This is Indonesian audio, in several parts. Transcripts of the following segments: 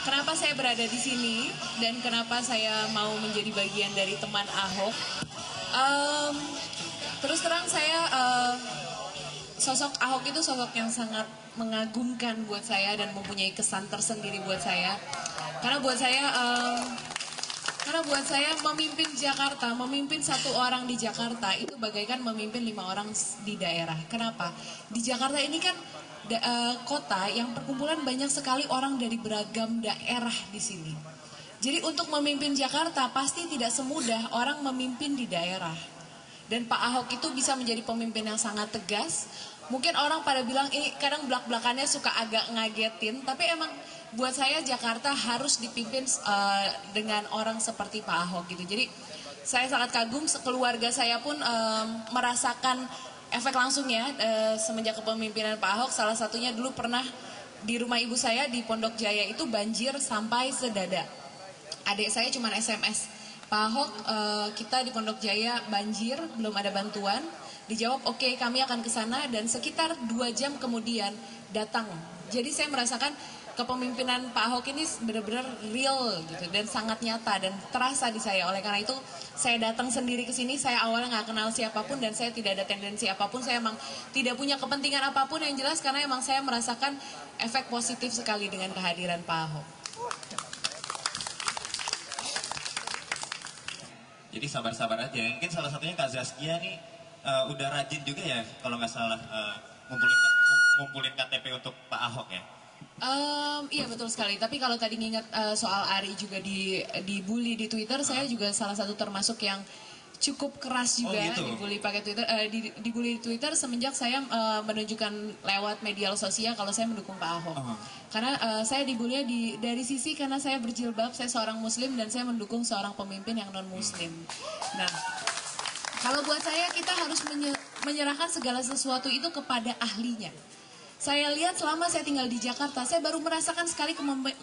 kenapa saya berada di sini dan kenapa saya mau menjadi bagian dari teman Ahok. Terus terang saya sosok Ahok itu sosok yang sangat mengagumkan buat saya dan mempunyai kesan tersendiri buat saya. Karena buat saya memimpin Jakarta, memimpin satu orang di Jakarta itu bagaikan memimpin 5 orang di daerah. Kenapa? Di Jakarta ini kan kota yang perkumpulan banyak sekali orang dari beragam daerah di sini. Jadi untuk memimpin Jakarta pasti tidak semudah orang memimpin di daerah. Dan Pak Ahok itu bisa menjadi pemimpin yang sangat tegas. Mungkin orang pada bilang ini kadang belak-belakannya suka agak ngagetin, tapi emang buat saya Jakarta harus dipimpin dengan orang seperti Pak Ahok gitu. Jadi saya sangat kagum, keluarga saya pun merasakan efek langsungnya semenjak kepemimpinan Pak Ahok. Salah satunya dulu pernah di rumah ibu saya di Pondok Jaya itu banjir sampai sedada. Adik saya cuma SMS, Pak Ahok kita di Pondok Jaya banjir, belum ada bantuan. Dijawab oke, kami akan ke sana, dan sekitar 2 jam kemudian datang. Jadi saya merasakan kepemimpinan Pak Ahok ini benar-benar real gitu dan sangat nyata dan terasa di saya. Oleh karena itu saya datang sendiri ke sini. Saya awalnya nggak kenal siapapun dan saya tidak ada tendensi apapun. Saya emang tidak punya kepentingan apapun yang jelas, karena emang saya merasakan efek positif sekali dengan kehadiran Pak Ahok. Jadi sabar-sabar aja. Mungkin salah satunya Kak Zaskia nih udah rajin juga ya kalau nggak salah ngumpulin KTP untuk Pak Ahok ya. Iya betul sekali. Tapi kalau tadi nginget soal Ari juga dibully di Twitter, saya juga salah satu termasuk yang cukup keras juga dibully pakai Twitter, dibully di Twitter semenjak saya menunjukkan lewat media sosial kalau saya mendukung Pak Ahok. Karena saya dibully dari sisi karena saya berjilbab, saya seorang Muslim dan saya mendukung seorang pemimpin yang non Muslim. Nah, kalau buat saya kita harus menyerahkan segala sesuatu itu kepada ahlinya. Saya lihat selama saya tinggal di Jakarta, saya baru merasakan sekali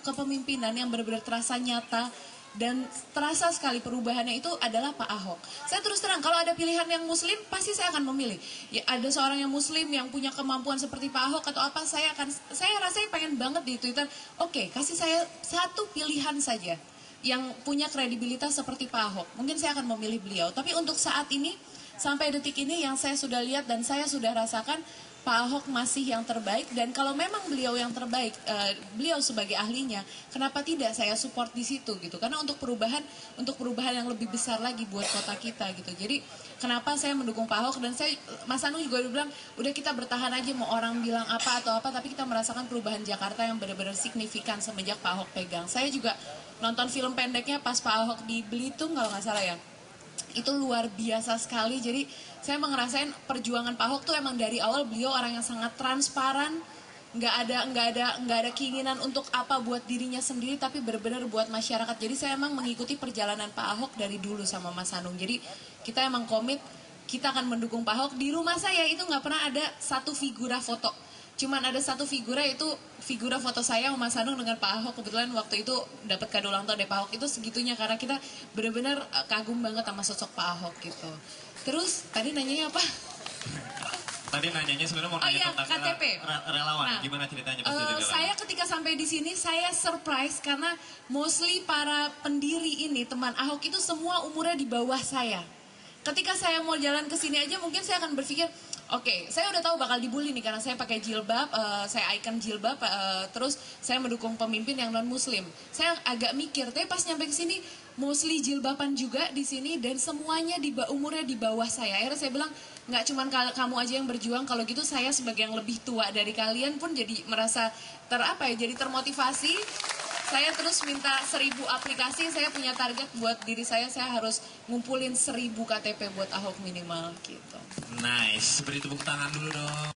kepemimpinan yang benar-benar terasa nyata dan terasa sekali perubahannya itu adalah Pak Ahok. Saya terus terang, kalau ada pilihan yang Muslim, pasti saya akan memilih. Ya, ada seorang yang Muslim yang punya kemampuan seperti Pak Ahok atau apa, saya rasanya pengen banget di Twitter, oke, kasih saya satu pilihan saja yang punya kredibilitas seperti Pak Ahok. Mungkin saya akan memilih beliau. Tapi untuk saat ini, sampai detik ini yang saya sudah lihat dan saya sudah rasakan, Pak Ahok masih yang terbaik. Dan kalau memang beliau yang terbaik, beliau sebagai ahlinya, kenapa tidak saya support di situ gitu? Karena untuk perubahan yang lebih besar lagi buat kota kita gitu. Jadi kenapa saya mendukung Pak Ahok, dan Mas Anung juga udah bilang, udah kita bertahan aja mau orang bilang apa atau apa, tapi kita merasakan perubahan Jakarta yang benar-benar signifikan semenjak Pak Ahok pegang. Saya juga nonton film pendeknya pas Pak Ahok di Belitung kalau nggak salah ya. Itu luar biasa sekali. Jadi saya ngerasain perjuangan Pak Ahok tuh emang dari awal beliau orang yang sangat transparan, nggak ada keinginan untuk apa buat dirinya sendiri, tapi benar-benar buat masyarakat. Jadi saya emang mengikuti perjalanan Pak Ahok dari dulu sama Mas Anung. Jadi kita emang komit, kita akan mendukung Pak Ahok. Di rumah saya itu nggak pernah ada satu figura foto. Cuman ada satu figura, itu figura foto saya sama Mas Anung dengan Pak Ahok. Kebetulan waktu itu dapat kado ulang tahun dari Pak Ahok, itu segitunya karena kita benar-benar kagum banget sama sosok Pak Ahok gitu. Terus tadi nanyanya apa? Tadi nanyanya sebenarnya mau nanya tentang KTP relawan. Nah, gimana ceritanya pas jadi relawan? Saya ketika sampai di sini saya surprise karena mostly para pendiri ini teman Ahok itu semua umurnya di bawah saya. Ketika saya mau jalan ke sini aja mungkin saya akan berpikir, oke, saya udah tahu bakal dibully nih karena saya pakai jilbab, saya icon jilbab, terus saya mendukung pemimpin yang non Muslim. Saya agak mikir, tapi pas nyampe ke sini mostly jilbaban juga di sini dan semuanya umurnya di bawah saya. Akhirnya saya bilang, nggak cuma kamu aja yang berjuang, kalau gitu saya sebagai yang lebih tua dari kalian pun jadi merasa jadi termotivasi. Saya terus minta 1000 aplikasi, saya punya target buat diri saya harus ngumpulin 1000 KTP buat Ahok minimal gitu. Nice, beri tepuk tangan dulu dong.